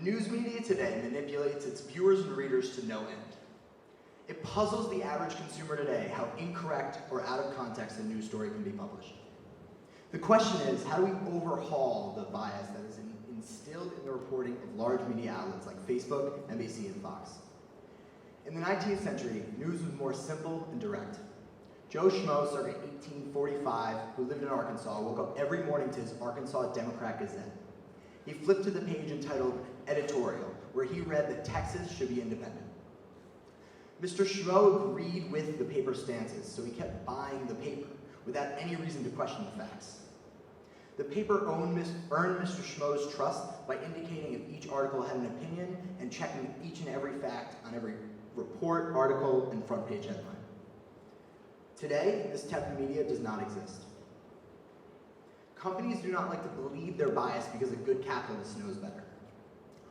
news media today manipulates its viewers and readers to no end. It puzzles the average consumer today how incorrect or out of context a news story can be published. The question is, how do we overhaul the bias that is instilled in the reporting of large media outlets like Facebook, NBC, and Fox? In the 19th century, news was more simple and direct. Joe Schmo, circa 1845, who lived in Arkansas, woke up every morning to his Arkansas Democrat Gazette. He flipped to the page entitled Editorial, where he read that Texas should be independent. Mr. Schmo agreed with the paper's stances, so he kept buying the paper without any reason to question the facts. The paper earned Mr. Schmo's trust by indicating if each article had an opinion and checking each and every fact on every report, article, and front page headline. Today, this type of media does not exist. Companies do not like to believe their bias because a good capitalist knows better.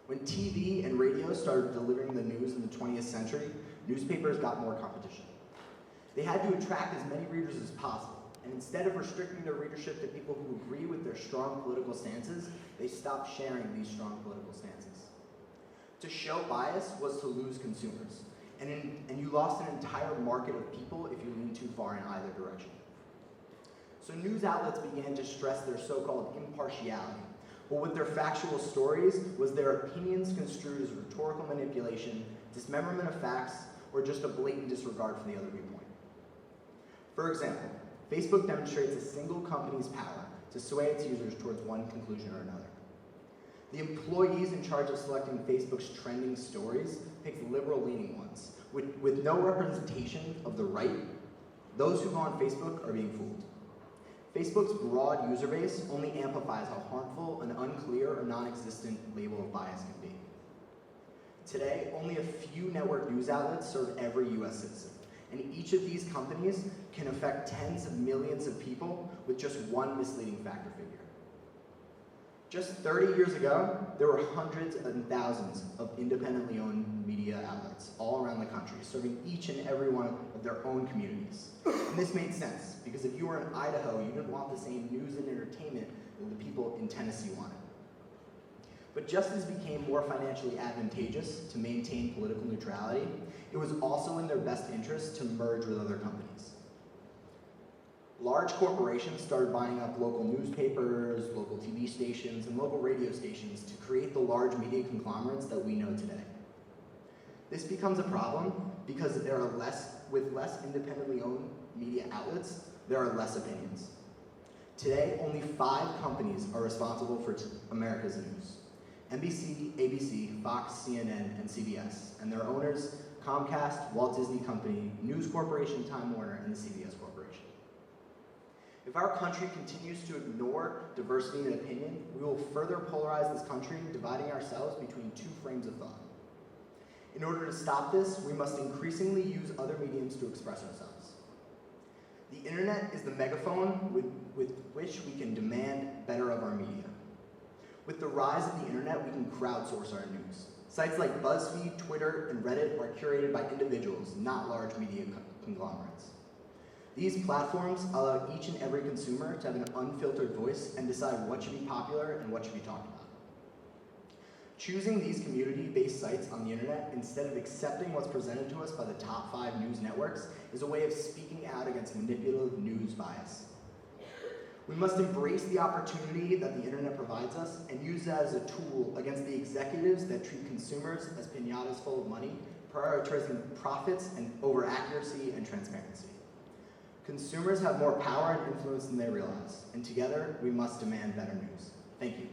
When TV and radio started delivering the news in the 20th century, newspapers got more competition. They had to attract as many readers as possible, and instead of restricting their readership to people who agree with their strong political stances, they stopped sharing these strong political stances. To show bias was to lose consumers, and you lost an entire market of people if you leaned too far in either direction. So news outlets began to stress their so-called impartiality, but with their factual stories was their opinions construed as rhetorical manipulation, dismemberment of facts, or just a blatant disregard for the other viewpoint. For example, Facebook demonstrates a single company's power to sway its users towards one conclusion or another. The employees in charge of selecting Facebook's trending stories picks liberal-leaning ones. With no representation of the right, those who go on Facebook are being fooled. Facebook's broad user base only amplifies how harmful an unclear or non-existent label of bias can be. Today, only a few network news outlets serve every US citizen, and each of these companies can affect tens of millions of people with just one misleading fact or figure. Just 30 years ago, there were hundreds and thousands of independently owned media outlets all around the country, serving each and every one of their own communities. And this made sense, because if you were in Idaho, you didn't want the same news and entertainment that the people in Tennessee wanted. But just as it became more financially advantageous to maintain political neutrality, it was also in their best interest to merge with other companies. Large corporations started buying up local newspapers, local TV stations, and local radio stations to create the large media conglomerates that we know today. This becomes a problem because with less independently owned media outlets, there are less opinions. Today, only 5 companies are responsible for America's news: NBC, ABC, Fox, CNN, and CBS, and their owners, Comcast, Walt Disney Company, News Corporation, Time Warner, and the CBS Corporation. If our country continues to ignore diversity and opinion, we will further polarize this country, dividing ourselves between 2 frames of thought. In order to stop this, we must increasingly use other mediums to express ourselves. The internet is the megaphone with which we can demand better of our media. With the rise of the internet, we can crowdsource our news. Sites like BuzzFeed, Twitter, and Reddit are curated by individuals, not large media conglomerates. These platforms allow each and every consumer to have an unfiltered voice and decide what should be popular and what should be talked about. Choosing these community-based sites on the internet instead of accepting what's presented to us by the top 5 news networks is a way of speaking out against manipulative news bias. We must embrace the opportunity that the internet provides us and use that as a tool against the executives that treat consumers as pinatas full of money, prioritizing profits and over accuracy and transparency. Consumers have more power and influence than they realize, and together we must demand better news. Thank you.